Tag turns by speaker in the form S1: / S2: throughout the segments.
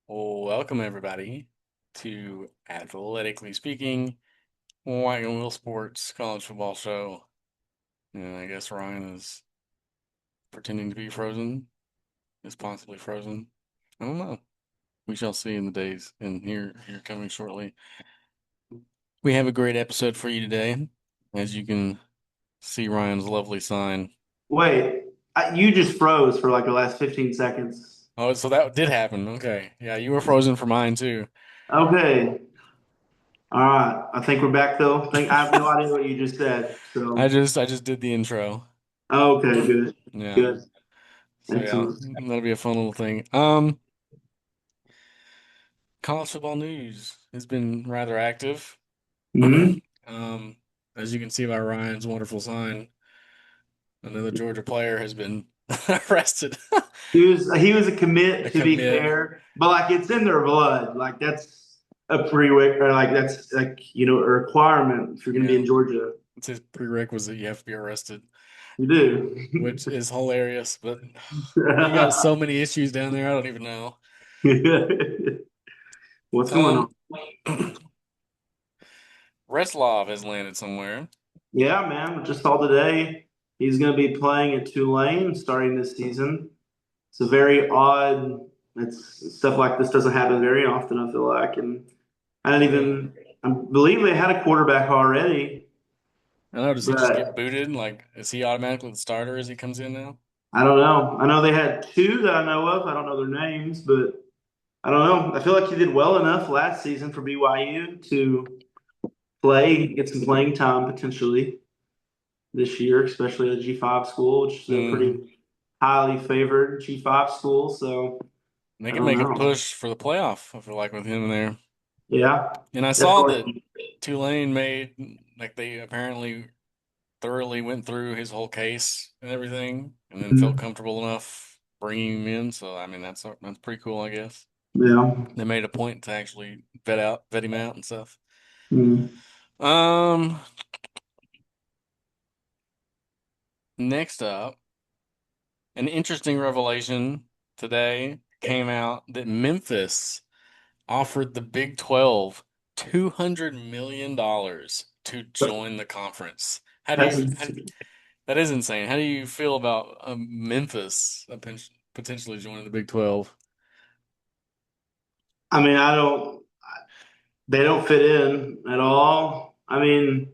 S1: Welcome everybody to Athletically Speaking, Wagon Wheel Sports College Football Show. And I guess Ryan is pretending to be frozen, is possibly frozen. I don't know. We shall see in the days and here coming shortly. We have a great episode for you today. As you can see Ryan's lovely sign.
S2: Wait, you just froze for like the last 15 seconds.
S1: Oh, so that did happen. Okay. Yeah, you were frozen for mine too.
S2: Okay. All right. I think we're back though. I have no idea what you just said.
S1: I
S2: So,
S1: just I just did the intro.
S2: okay, good.
S1: Yeah.
S2: Good.
S1: So yeah,
S2: Excellent.
S1: that'll be a fun little thing. College football news has been rather active.
S2: Hmm.
S1: Um, as you can see by Ryan's wonderful sign, another Georgia player has been arrested.
S2: He was a
S1: A
S2: commit to be
S1: commit.
S2: fair, but like it's in their blood. Like that's a prereq or like that's like a requirement if you're gonna be
S1: Yeah,
S2: in Georgia.
S1: it's his prerequisite. You have to be arrested,
S2: You do.
S1: which is hilarious. But he got so many issues down there. I don't even know.
S2: What's going
S1: Um,
S2: on?
S1: Reslov has landed somewhere.
S2: Yeah, man. Just saw today he's going to be playing at Tulane starting this season. It's a very odd. It's stuff like this doesn't happen very often. I feel like, and I don't
S1: Yeah,
S2: even. I believe they had a quarterback already,
S1: I know. Does he just get
S2: but
S1: booted? Like, is he automatically the starter as he comes in now?
S2: I don't know. I know they had two that I know of. I don't know their names, but I don't know. I feel like he did well enough last season for BYU to play, get some playing time potentially this year, especially at a G5 school, which is a
S1: Mm.
S2: pretty highly favored G5 school. So
S1: They
S2: I
S1: can
S2: don't
S1: make a
S2: know.
S1: push for the playoff, I feel like, with him there.
S2: Yeah,
S1: And I saw that
S2: definitely.
S1: Tulane made, like, they apparently thoroughly went through his whole case and everything, and then felt comfortable enough bringing him in. So, I mean, that's pretty cool, I guess.
S2: Yeah.
S1: They made a point to actually vet him out and stuff.
S2: Mm.
S1: Um, Next up, an interesting revelation today came out that Memphis offered the Big 12 $200 million to join the conference.
S2: That's
S1: That is insane. How do you feel about Memphis potentially joining the Big 12?
S2: I mean, I don't they don't fit in at all. I mean,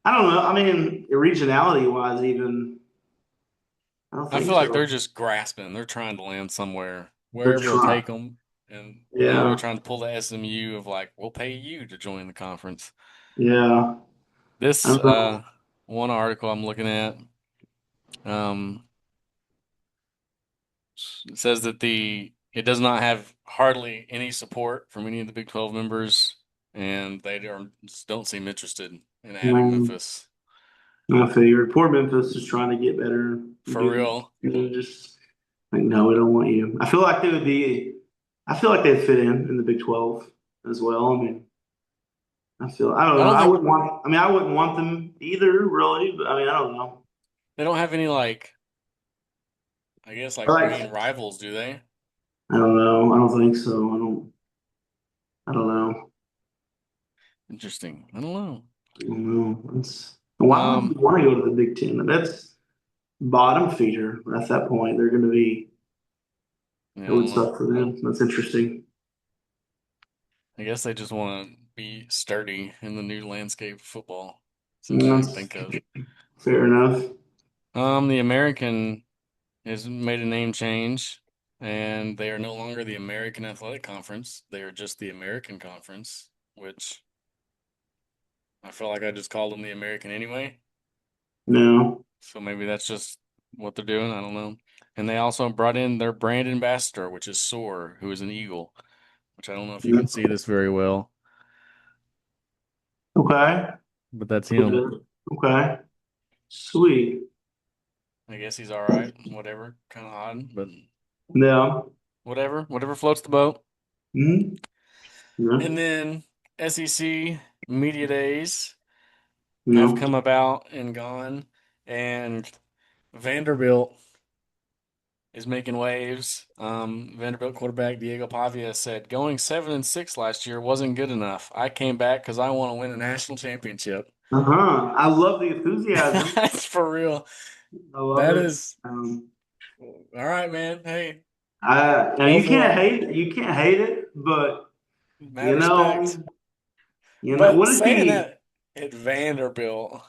S2: I don't know. I mean, regionality wise even I don't
S1: I
S2: think
S1: feel like they're
S2: so.
S1: just grasping. They're trying to land somewhere,
S2: They're
S1: wherever will
S2: trying.
S1: take them. And maybe they're
S2: Yeah.
S1: trying to pull the SMU of like, we'll pay you to join the conference.
S2: Yeah. I
S1: This
S2: don't know.
S1: one article I'm looking at um, says that the it does not have hardly any support from any of the Big 12 members, and just don't seem interested in adding
S2: Um,
S1: Memphis
S2: I figured poor Memphis is trying to get better.
S1: for real.
S2: Just like no, we don't want you. I feel like they would be. I feel like they'd fit in the Big 12 as well. I mean, I don't
S1: I
S2: know.
S1: don't think
S2: I wouldn't want them either, really. But I mean, I don't know.
S1: they don't have any like I guess like main
S2: Like,
S1: rivals, do they?
S2: I don't know. I don't think so. I don't know.
S1: Interesting. I don't know.
S2: I don't know. Why would you
S1: Um,
S2: want to go to the Big Ten? That's bottom feeder at that point. They're going to be.
S1: yeah, I
S2: It would
S1: don't know.
S2: suck for them. That's interesting.
S1: I guess they just want to be sturdy in the new landscape of football. That's the only thing I can
S2: That's
S1: think of.
S2: fair enough.
S1: The American has made a name change, and they are no longer the American Athletic Conference. They are just the American Conference, which I feel like I just called them the American anyway.
S2: No.
S1: So maybe that's just what they're doing. I don't know. And they also brought in their brand ambassador, which is Soar, who is an eagle, which I don't know if you can see this very well,
S2: Okay.
S1: but that's him.
S2: Okay. Sweet.
S1: I guess he's all right. Whatever. Kind of odd, but
S2: No.
S1: whatever floats the boat.
S2: Mm-hmm.
S1: And
S2: No.
S1: then SEC media days have
S2: No.
S1: come about and gone, and Vanderbilt is making waves. Vanderbilt quarterback Diego Pavia said, "Going 7-6 last year wasn't good enough. I came back because I want to win a national championship."
S2: Uh-huh. I love the enthusiasm.
S1: That's for real.
S2: I love
S1: That
S2: it.
S1: is all right, man. Hey,
S2: Now
S1: go for it.
S2: you can't hate it, but
S1: Mad
S2: you
S1: respect.
S2: know,
S1: But
S2: what did
S1: saying
S2: he?
S1: that at Vanderbilt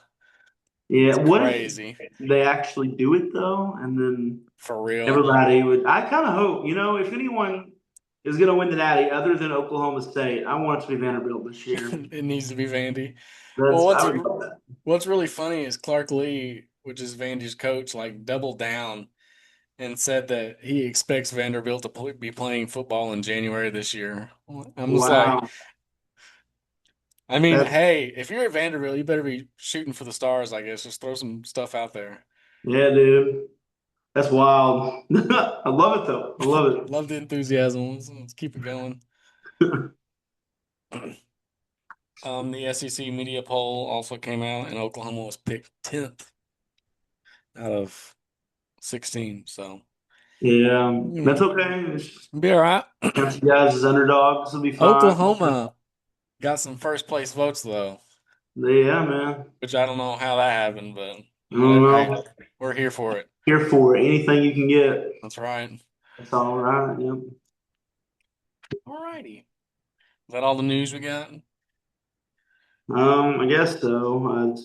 S2: Yeah,
S1: is
S2: what if
S1: crazy.
S2: they actually do it though? And then
S1: For real.
S2: everybody would. I kind of hope, if anyone is going to win the Natty other than Oklahoma State, I want it to be Vanderbilt this year.
S1: It needs to be Vandy. Well,
S2: I would love that.
S1: what's really funny is Clark Lee, which is Vandy's coach, like doubled down and said that he expects Vanderbilt to be playing football in January this year. I'm just like,
S2: Wow,
S1: I mean,
S2: that's
S1: hey, if you're at Vanderbilt, you better be shooting for the stars, I guess. Just throw some stuff out there.
S2: yeah, dude. That's wild. I love it though. I love
S1: Love the enthusiasm. Let's keep it going.
S2: it.
S1: The SEC media poll also came out, and Oklahoma was picked 10th out of 16. So,
S2: Yeah,
S1: you
S2: that's
S1: know,
S2: okay. It's
S1: be all right.
S2: count you guys as underdogs. It'll be fine.
S1: Oklahoma got some first place votes, though,
S2: Yeah, man.
S1: which I don't know how that happened, but
S2: I don't
S1: hey,
S2: know.
S1: we're here for it.
S2: Here for it. Anything you can get.
S1: That's right.
S2: That's all right. Yep.
S1: All righty. Is that all the news we got?
S2: I guess so.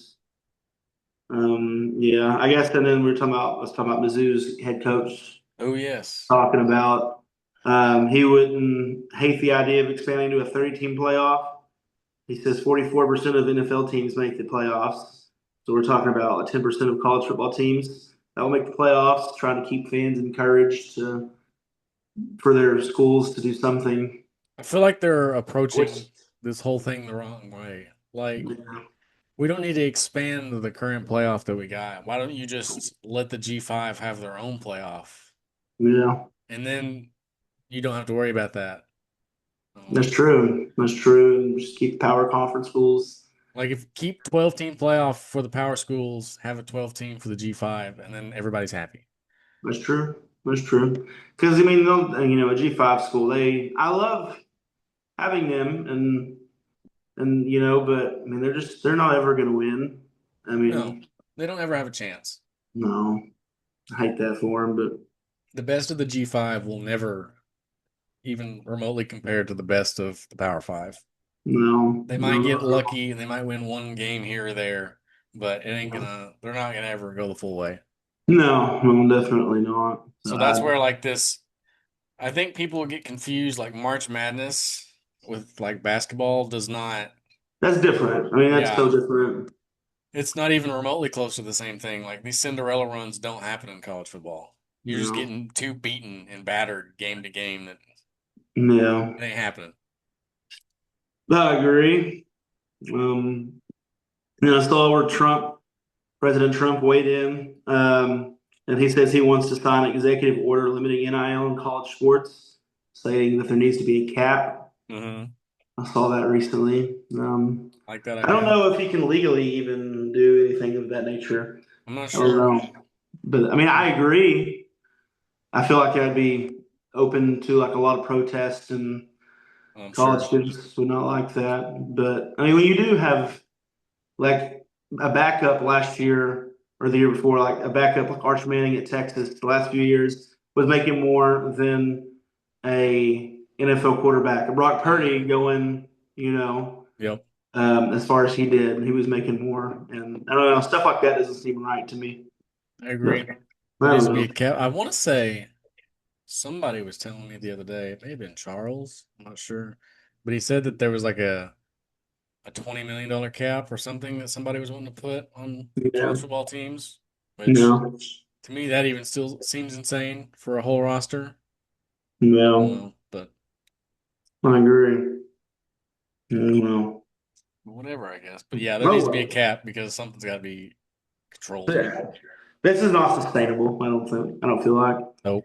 S2: Yeah, I guess. And then we were talking about let's talk about Mizzou's head coach
S1: Oh, yes.
S2: talking about he wouldn't hate the idea of expanding to a 30-team playoff. He says 44% of NFL teams make the playoffs. So we're talking about 10% of college football teams that will make the playoffs, trying to keep fans encouraged for their schools to do something.
S1: I feel like they're
S2: Which,
S1: approaching this whole thing the wrong way. Like,
S2: yeah,
S1: we don't need to expand the current playoff that we got. Why don't you just let the G5 have their own playoff?
S2: yeah,
S1: And then you don't have to worry about that.
S2: that's true. That's true. And just keep power conference schools.
S1: Like if keep 12-team playoff for the power schools, have a 12 team for the G5, and then everybody's happy.
S2: That's true. That's true. Because a G5 school, I love having them, and but I mean, they're not ever going to win. I
S1: No,
S2: mean,
S1: they don't ever have a chance.
S2: no, I hate that for them, but
S1: The best of the G5 will never even remotely compare to the best of the Power Five.
S2: no,
S1: They might get
S2: no,
S1: lucky and they might win one game here or there, but they're not gonna ever go the full way.
S2: no, no, definitely not. So
S1: So that's where like I think people will get confused like March Madness with like basketball does not,
S2: that's different. I mean, that's so
S1: yeah,
S2: different.
S1: it's not even remotely close to the same thing. Like these Cinderella runs don't happen in college football. You're just
S2: No,
S1: getting too beaten and battered game to game that
S2: yeah,
S1: it ain't happening.
S2: I agree. I saw where President Trump weighed in, and he says he wants to sign an executive order limiting NIL in college sports, saying that there needs to be a cap.
S1: Hmm.
S2: I saw that recently.
S1: Like that
S2: I don't
S1: idea.
S2: know if he can legally even do anything of that nature.
S1: I'm not
S2: I don't
S1: sure.
S2: know, but I mean, I agree. I feel like I'd be open to like a lot of protests, and
S1: I'm
S2: college
S1: sure.
S2: students would not like that. But I mean, when you do have like a backup last year or the year before, like a backup like Arch Manning at Texas, the last few years was making more than a NFL quarterback. Brock
S1: Hmm.
S2: Purdy going,
S1: Yep.
S2: as far as he did, he was making more, and I don't know, stuff like that doesn't seem right to me.
S1: I
S2: But
S1: agree. There
S2: I
S1: needs
S2: don't
S1: to be
S2: know.
S1: a cap. I want to say somebody was telling me the other day, it may have been Charles, I'm not sure, but he said that there was like a $20 million cap or something that somebody was wanting to put on
S2: Yeah,
S1: college football teams, which
S2: no,
S1: to me that even still seems insane for a whole roster. I don't
S2: no,
S1: know, but
S2: I agree. No,
S1: whatever, I guess. But yeah, there
S2: oh
S1: needs to be a
S2: well.
S1: cap because something's got to be controlled here.
S2: Yeah. This is not sustainable. I don't think. I don't feel like.
S1: Nope.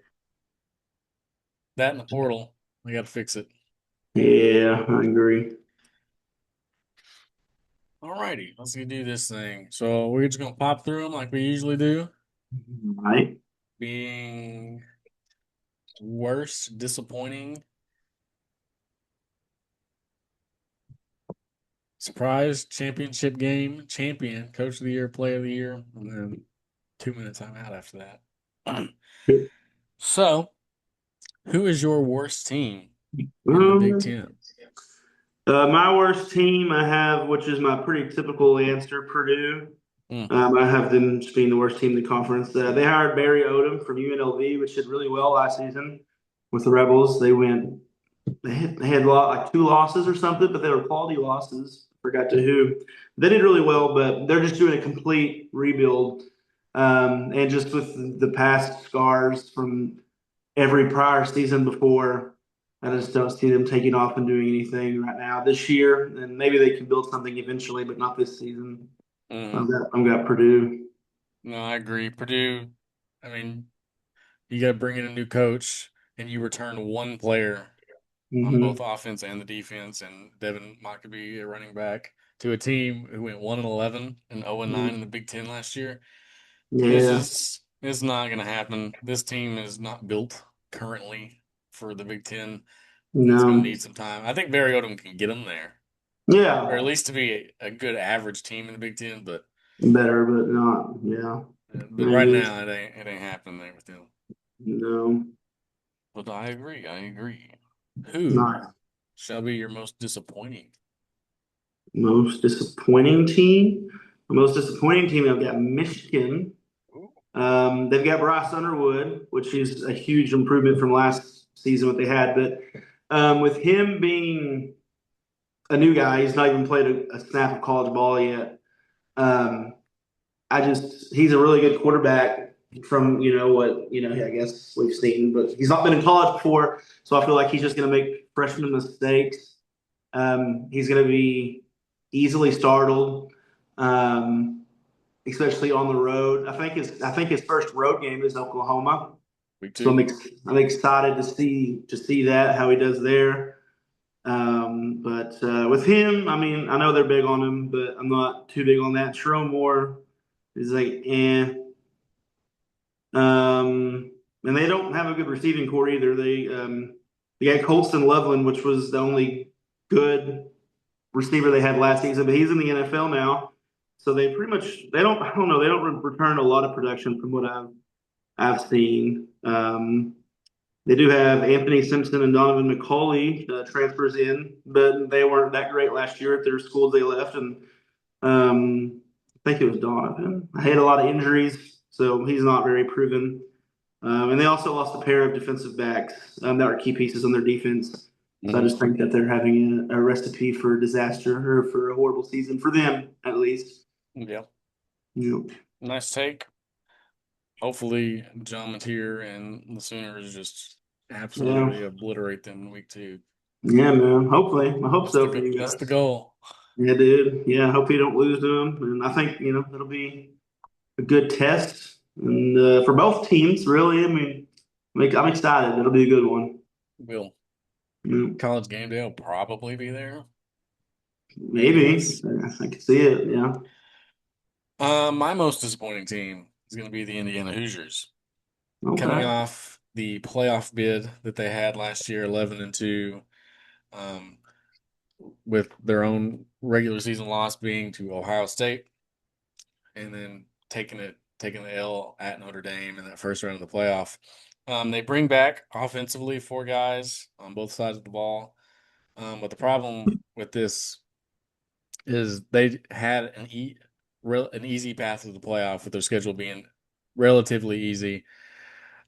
S1: That in the portal, we got to fix it.
S2: Yeah, I agree.
S1: Alrighty, let's do this thing. So we're just gonna pop through them like we usually do.
S2: Right.
S1: Being Worst disappointing surprise championship game, champion, coach of the year, player of the year, and then 2 minute timeout after that. So, who is your worst team in the Big
S2: Um,
S1: Ten?
S2: my worst team I have, which is my pretty typical answer, Purdue.
S1: Mm,
S2: I have them just being the worst team in the conference. They hired Barry Odom from UNLV, which did really well last season with the Rebels. They had like two losses or something, but they were quality losses. Forgot to who. They did really well, but they're just doing a complete rebuild. And just with the past scars from every prior season before, I just don't see them taking off and doing anything right now this year. And maybe they can build something eventually, but not this season.
S1: mm.
S2: I've got Purdue.
S1: No, I agree. Purdue, I mean, you got to bring in a new coach, and you return one player on both
S2: Hmm.
S1: offense and the defense, and Devin Mockabee, a running back, to a team who went 1-11 and 0-9 in the Big Ten last year.
S2: Yeah.
S1: It's not going to happen. This team is not built currently for the Big Ten. It's going to
S2: No.
S1: need some time. I think Barry Odom can get them there, or at
S2: Yeah.
S1: least to be a good average team in the Big Ten.
S2: Better, but not. Yeah.
S1: But
S2: I
S1: right
S2: agree.
S1: now, it ain't happening there with them.
S2: No.
S1: But I agree. I agree. Who
S2: Not
S1: shall be your most disappointing?
S2: most disappointing team. The most disappointing team, I've got Michigan.
S1: Ooh.
S2: They've got Bryce Underwood, which is a huge improvement from last season, what they had. But with him being a new guy, he's not even played a snap of college ball yet. Um, he's a really good quarterback from, I guess we've seen, but he's not been in college before. So I feel like he's just going to make freshman mistakes. He's going to be easily startled, um, especially on the road. I think his first road game is Oklahoma,
S1: Week
S2: so
S1: two.
S2: I'm excited to see that how he does there. But with him, I mean, I know they're big on him, but I'm not too big on that. Sherrone Moore is like, eh. And they don't have a good receiving core either. They got Colston Loveland, which was the only good receiver they had last season, but he's in the NFL now. So they pretty much they don't I don't know they don't return a lot of production from what I've seen. They do have Anthony Simpson and Donovan McCauley transfers in, but they weren't that great last year at their schools they left, and I think it was Donovan. I had a lot of injuries, so he's not very proven. And they also lost a pair of defensive backs that were key pieces on their defense. So I
S1: Hmm.
S2: just think that they're having a recipe for disaster or for a horrible season for them, at least.
S1: Yeah.
S2: You
S1: Nice take. Hopefully, John Mateer and the Sooners just
S2: know,
S1: absolutely obliterate them in week two.
S2: yeah, man. Hopefully, I hope
S1: That's
S2: so for you
S1: that's the
S2: guys.
S1: goal.
S2: Yeah, dude. Yeah, I hope you don't lose to them. And I think it'll be a good test, and for both teams, really. I mean, I'm excited. It'll be a good one.
S1: Will
S2: Yeah,
S1: College Game Day will probably be there, I
S2: maybe
S1: guess.
S2: I can see it. Yeah.
S1: My most disappointing team is going to be the Indiana Hoosiers, coming
S2: Okay.
S1: off the playoff bid that they had last year, 11-2, um, with their own regular season loss being to Ohio State, and then taking the L at Notre Dame in that first round of the playoff. They bring back offensively four guys on both sides of the ball. But the problem with this is they had an easy path to the playoff with their schedule being relatively easy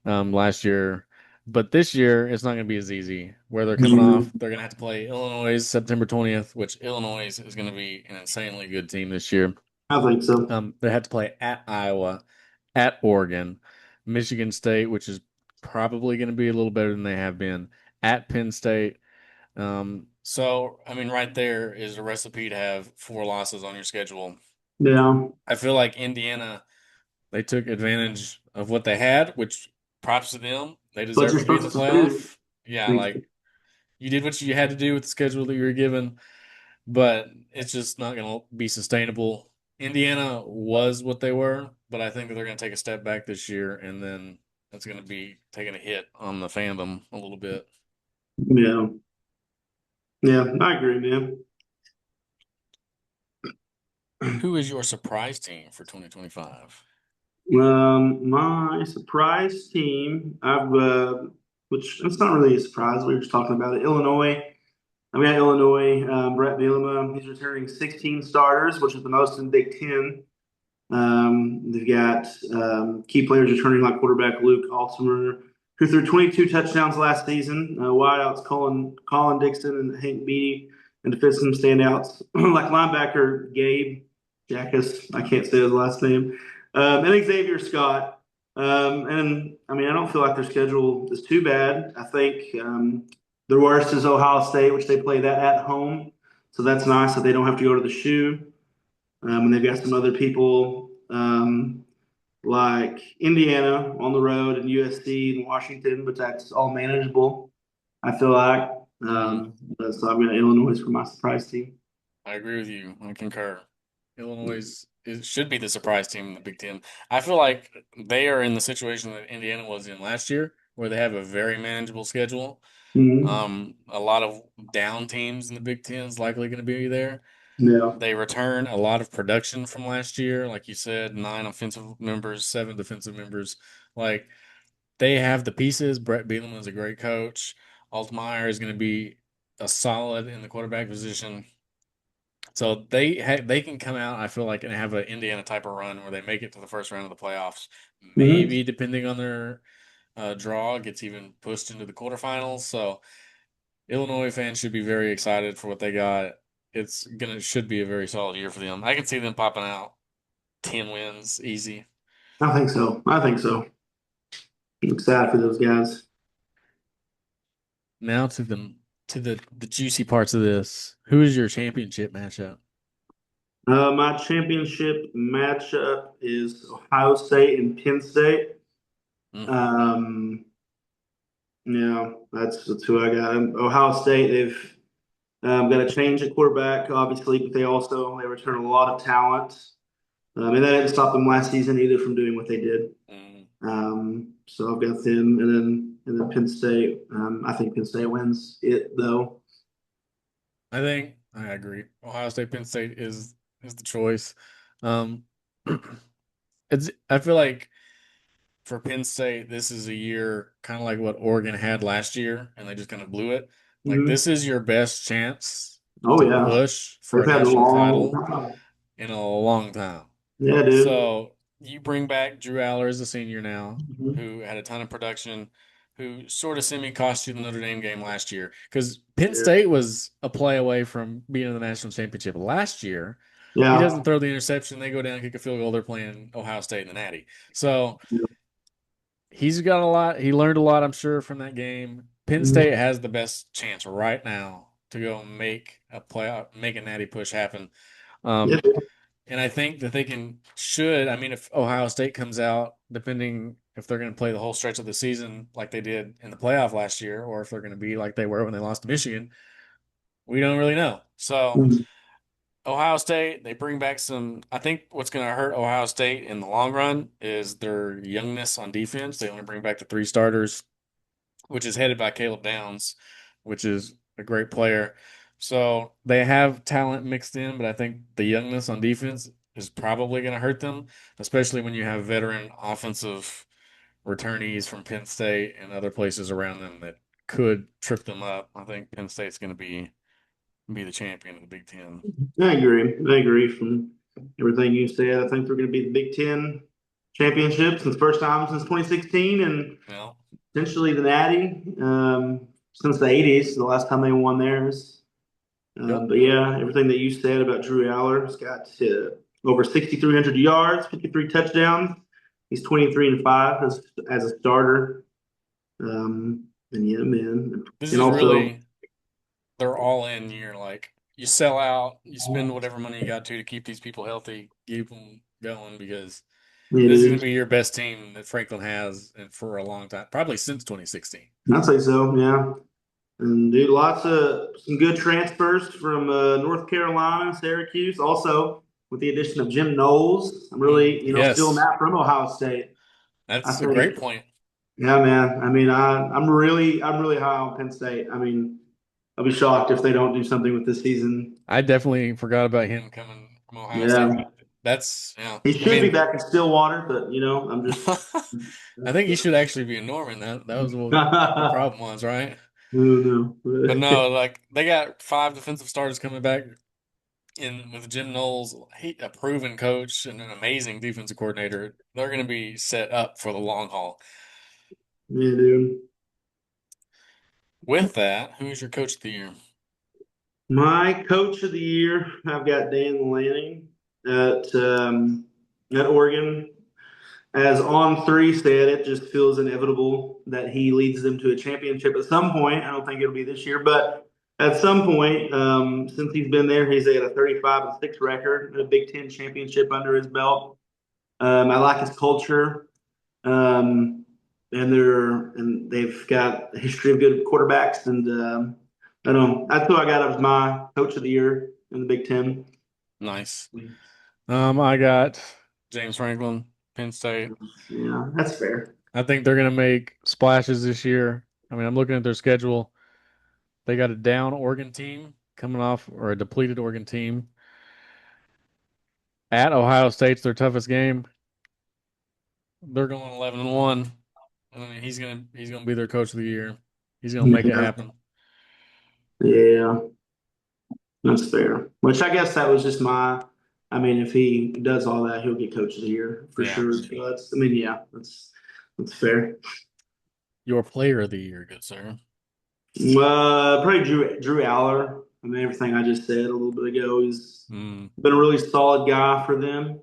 S1: last year. But this year, it's not going to be as easy. Where they're coming
S2: Yeah,
S1: off, they're going to have to play Illinois September 20th, which Illinois is going to be an insanely good team this year.
S2: I think so.
S1: They had to play at Iowa, at Oregon, Michigan State, which is probably going to be a little better than they have been, at Penn State. So I mean, right there is a recipe to have four losses on your schedule.
S2: Yeah.
S1: I feel like Indiana, they took advantage of what they had, which props to them. They
S2: What
S1: deserve
S2: you're
S1: to be in the
S2: supposed to do.
S1: playoff. Yeah,
S2: Like,
S1: like you did what you had to do with the schedule that you were given, but it's just not going to be sustainable. Indiana was what they were, but I think that they're going to take a step back this year, and then that's going to be taking a hit on the fandom a little bit.
S2: Yeah, yeah, I agree, man.
S1: Who is your surprise team for 2025?
S2: My surprise team, which it's not really a surprise. We were just talking about it. Illinois. I mean, Illinois. Brett Bielema. He's returning 16 starters, which is the most in Big Ten. They've got key players returning like quarterback Luke Altomer, who threw 22 touchdowns last season. Wideouts Colin Dixon and Hank Beatty, and defensive standouts like linebacker Gabe Jackus. I can't say his last name. And Xavier Scott. And I mean, I don't feel like their schedule is too bad. I think the worst is Ohio State, which they play that at home. So that's nice that they don't have to go to the shoe. And they've got some other people like Indiana on the road and USC and Washington, but that's all manageable, I feel like.
S1: Hmm.
S2: So I'm going to Illinois for my surprise team.
S1: I agree with you. I concur. Illinois should be the surprise team in the Big Ten. I feel like they are in the situation that Indiana was in last year, where they have a very manageable schedule.
S2: Mm-hmm.
S1: A lot of down teams in the Big Ten is likely going to be there.
S2: Yeah.
S1: They return a lot of production from last year, like you said, 9 offensive members, 7 defensive members. Like they have the pieces. Brett Bielema is a great coach. Altmaier is going to be a solid in the quarterback position. So they can come out, I feel like, and have an Indiana type of run where they make it to the first round of the playoffs.
S2: Mm-hmm.
S1: Maybe depending on their draw, gets even pushed into the quarterfinals. So Illinois fans should be very excited for what they got. Should be a very solid year for them. I can see them popping out 10 wins easy.
S2: I think so. I think so. I'm excited for those guys.
S1: Now to the juicy parts of this. Who is your championship matchup?
S2: My championship matchup is Ohio State and Penn State.
S1: Mm,
S2: Um, yeah, that's who I got. Ohio State, they've got to change at quarterback, obviously, but they return a lot of talent. And that didn't stop them last season either from doing what they did.
S1: mm.
S2: So I've got them, and then Penn State. I think Penn State wins it though.
S1: I think I agree. Ohio State, Penn State is the choice. Um, I feel like for Penn State, this is a year kind of like what Oregon had last year, and they just kind of blew it. Like
S2: Mm-hmm.
S1: this is your best chance
S2: Oh
S1: to
S2: yeah,
S1: push for
S2: they've
S1: a
S2: had a
S1: national
S2: long
S1: title
S2: time.
S1: in a long time.
S2: Yeah, dude.
S1: So you bring back Drew Aller as a senior now,
S2: Mm-hmm.
S1: who had a ton of production, who sort of semi cost you the Notre Dame game last year. Because Penn
S2: Yeah,
S1: State was a play away from being in the national championship last year. He
S2: yeah.
S1: doesn't throw the interception. They go down and kick a field goal. They're playing Ohio State in the Natty. So he's got a lot. He learned a lot, I'm sure, from that game. Penn State
S2: Mhm.
S1: has the best chance right now to go make a playoff, make a Natty push happen.
S2: Yeah,
S1: Um, and I think that I mean, if Ohio State comes out, depending if they're going to play the whole stretch of the season like they did in the playoff last year, or if they're going to be like they were when they lost to Michigan, we don't really know. So,
S2: Mhm.
S1: Ohio State, they bring back I think what's going to hurt Ohio State in the long run is their youngness on defense. They only bring back the 3 starters, which is headed by Caleb Downs, which is a great player. So they have talent mixed in, but I think the youngness on defense is probably going to hurt them, especially when you have veteran offensive returnees from Penn State and other places around them that could trip them up. I think Penn State's going to be the champion of the Big Ten.
S2: I agree. I agree from everything you said. I think they're going to be the Big Ten championship since first time since 2016, and
S1: Well,
S2: potentially the Natty since the 80s, the last time they won theirs.
S1: yep.
S2: But yeah, everything that you said about Drew Aller, has got over 6,300 yards, 53 touchdowns. He's 23-5 as a starter. And yeah, man.
S1: This
S2: And
S1: is
S2: also,
S1: really they're all in year. Like you sell out, you spend whatever money you got to keep these people healthy, keep them going because
S2: yeah,
S1: this is going to
S2: dude.
S1: be your best team that Franklin has and for a long time, probably since 2016.
S2: I'd say so, yeah. And dude, lots of some good transfers from North Carolina, Syracuse. Also, with the addition of Jim Knowles, I'm really, stealing
S1: Yes,
S2: that from Ohio State. I
S1: that's a great
S2: think,
S1: point.
S2: Yeah, man. I mean, I'm really high on Penn State. I mean, I'll be shocked if they don't do something with this season.
S1: I definitely forgot about him coming from Ohio State.
S2: Yeah,
S1: That's yeah.
S2: he
S1: I
S2: should be
S1: mean,
S2: back in Stillwater, but I'm just.
S1: I think he should actually be in Norman. That was what the
S2: Oh
S1: problem was, right?
S2: no.
S1: But no, like they got five defensive starters coming back in with Jim Knowles, a proven coach and an amazing defensive coordinator. They're going to be set up for the long haul.
S2: Yeah, dude.
S1: With that, who's your coach of the year?
S2: My coach of the year, I've got Dan Lanning at Oregon. As On Three said, it just feels inevitable that he leads them to a championship at some point. I don't think it'll be this year, but at some point, since he's been there, he's got a 35-6 record and a Big Ten championship under his belt. I like his culture, um, and they've got a history of good quarterbacks, and I don't know. That's who I got as my coach of the year in the Big Ten.
S1: Nice. I got James Franklin, Penn State.
S2: Yeah, that's fair.
S1: I think they're going to make splashes this year. I mean, I'm looking at their schedule. They got a down Oregon team coming off, or a depleted Oregon team at Ohio State's their toughest game. They're going 11-1. I mean, he's gonna be their coach of the year. He's gonna make it
S2: Yeah,
S1: happen.
S2: yeah, that's fair. Which I guess that was just my. I mean, if he does all that, he'll get coach of the year for
S1: Yeah.
S2: sure. So that's. I mean, yeah, that's fair.
S1: Your player of the year, good sir.
S2: Probably Drew Aller. I mean, everything I just said a little bit ago. He's
S1: Mm,
S2: been a really solid guy for them.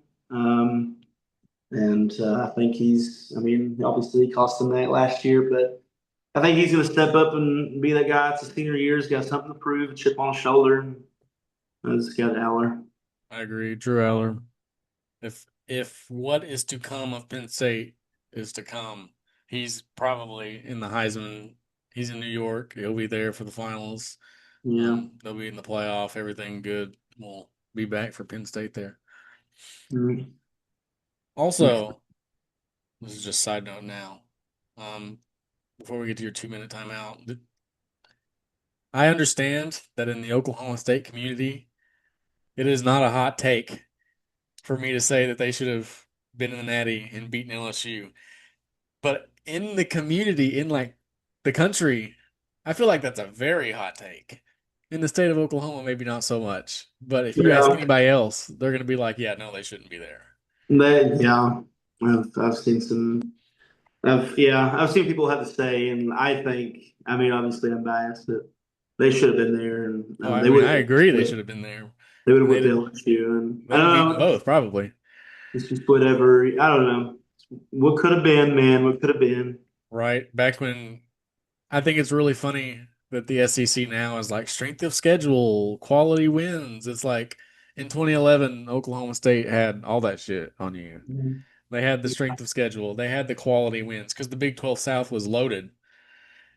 S2: And I think he's, I mean, obviously he cost them that last year, but I think he's going to step up and be that guy. It's his senior year. He's got something to prove, a chip on his shoulder. And I just got Aller.
S1: I agree. Drew Aller. If what is to come of Penn State is to come, he's probably in the Heisman. He's in New York. He'll be there for the finals.
S2: Yeah.
S1: They'll be in the playoff. Everything good. We'll be back for Penn State there.
S2: Mm-hmm.
S1: Also, this is just side note now. Um, before we get to your 2 minute timeout, I understand that in the Oklahoma State community, it is not a hot take for me to say that they should have been in the Natty and beaten LSU. But in the community, in like the country, I feel like that's a very hot take. In the state of Oklahoma, maybe not so much. But if you ask
S2: Yeah.
S1: anybody else, they're going to be like, yeah, no, they shouldn't be there.
S2: Yeah. I've seen some. I've seen people have to say, and I think, I mean, obviously I'm biased, but they should have been there, and
S1: Oh, I
S2: they
S1: mean,
S2: would
S1: I
S2: have
S1: agree they should have been there.
S2: they would have
S1: And
S2: whipped LSU, and I
S1: they'd have beaten
S2: don't know.
S1: both, probably.
S2: It's just whatever. I don't know. What could have been, man? What could have been?
S1: Right? Back when I think it's really funny that the SEC now is like strength of schedule, quality wins. It's like in 2011, Oklahoma State had all that shit on you. They had the strength of schedule, they had the quality wins because the Big 12 South was loaded.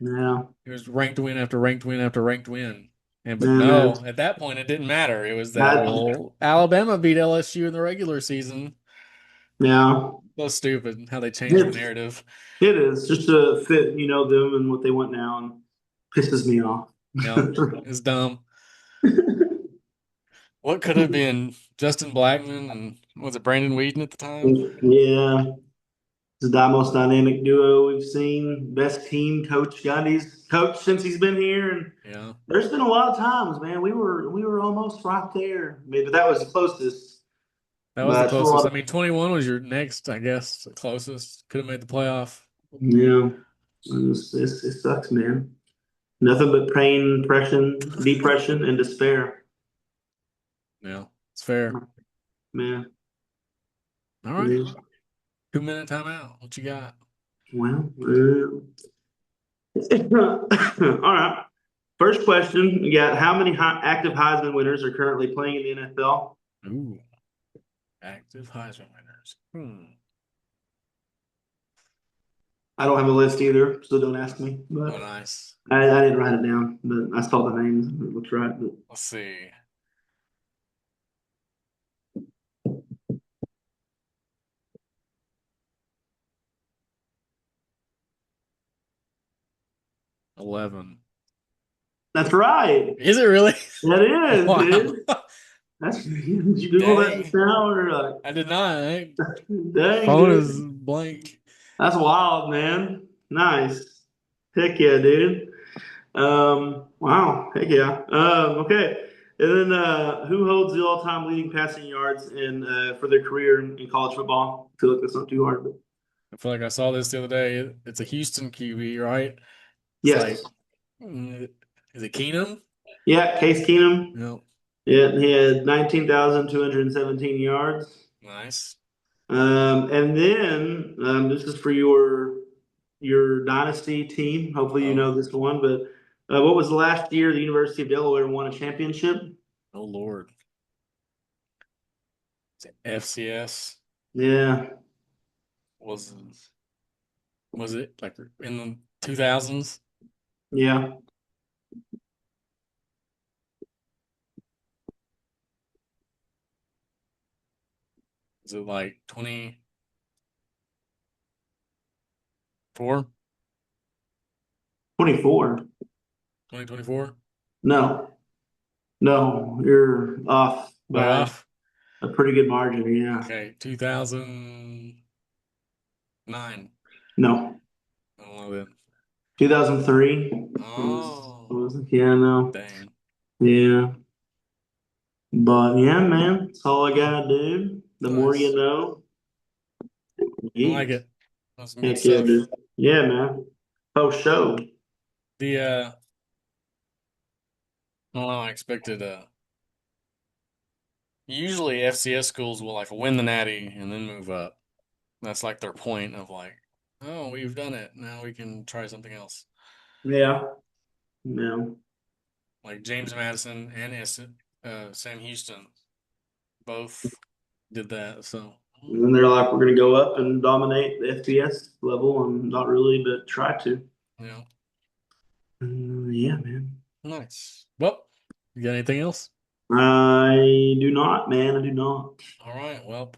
S2: Yeah,
S1: It was ranked win after ranked win after ranked win. And but
S2: yeah, man.
S1: no, at that point it didn't matter. It was that,
S2: That,
S1: well, Alabama beat LSU in the regular season.
S2: yeah,
S1: So stupid how they changed the
S2: it,
S1: narrative.
S2: it is just to fit, them and what they want now, and pisses me off.
S1: Yeah, it's dumb. What could have been Justin Blackman and was it Brandon Whedon at the time?
S2: Yeah, it's the most dynamic duo we've seen. Best team coach Gundy's coached since he's been here, and
S1: Yeah,
S2: there's been a lot of times, man. We were almost right there. I mean, but that was the closest.
S1: that was the
S2: But it's a
S1: closest.
S2: lot
S1: I
S2: of
S1: mean, 21 was your next, I guess, closest. Could have made the playoff.
S2: yeah. It sucks, man. Nothing but pain, depression, and despair.
S1: Yeah, it's fair.
S2: Man,
S1: All right,
S2: yeah.
S1: 2 minute timeout. What you got?
S2: Well, all right. First question: you got how many active Heisman winners are currently playing in the NFL?
S1: Ooh, active Heisman winners.
S2: I don't have a list either, so don't ask me.
S1: Oh,
S2: But
S1: nice.
S2: I didn't write it down, but I saw the names. It looks right. But
S1: Let's see. 11.
S2: That's right.
S1: Is it really?
S2: That is,
S1: Wow.
S2: dude. That's did you Google that just
S1: Dang.
S2: now or
S1: I did not.
S2: dang,
S1: Phone
S2: dude?
S1: is blank.
S2: That's wild, man. Nice. Heck yeah, dude. Wow. Heck yeah. Okay. And then who holds the all-time leading passing yards in for their career in college football? I feel like that's not too hard, but
S1: I feel like I saw this the other day. It's a Houston QB, right? It's like,
S2: yes.
S1: is it Keenum?
S2: Yeah, Case Keenum.
S1: No.
S2: Yeah, he had 19,217 yards.
S1: Nice.
S2: And then this is for your dynasty team. Hopefully, you
S1: Oh,
S2: know this one. But what was the last year the University of Delaware won a championship?
S1: oh Lord. Is it FCS?
S2: Yeah,
S1: Was was it like in the 2000s?
S2: yeah,
S1: Is it like 24?
S2: 24.
S1: 2024?
S2: No, no, you're off
S1: Way
S2: by
S1: off?
S2: a pretty good margin. Yeah,
S1: Okay, 2009.
S2: no,
S1: I don't know then.
S2: 2003
S1: Oh,
S2: yeah, no,
S1: dang.
S2: yeah. But yeah, man, that's all I got, dude. The more you
S1: Nice.
S2: know.
S1: I like
S2: Yeet.
S1: it. That's some good
S2: Heck yeah,
S1: stuff.
S2: dude. Yeah, man. Post show.
S1: The I don't know, I expected usually FCS schools will like win the natty and then move up. That's like their point of like, oh, we've done it. Now we can try something else.
S2: Yeah. Yeah.
S1: Like James Madison and Sam Houston both did that. So,
S2: And then they're like, we're going to go up and dominate the FPS level, and not really, but try to.
S1: yeah,
S2: Yeah, man.
S1: nice. Well, you got anything else?
S2: I do not, man. I do not.
S1: All right. Well,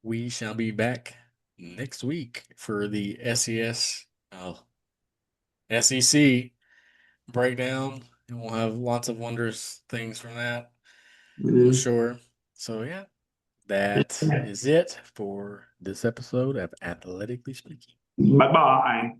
S1: we shall be back next week for the SEC breakdown, and we'll have lots of wondrous things from that, I'm
S2: Yeah.
S1: sure. So, yeah, that is it for this episode of Athletically Speaking.
S2: Bye bye.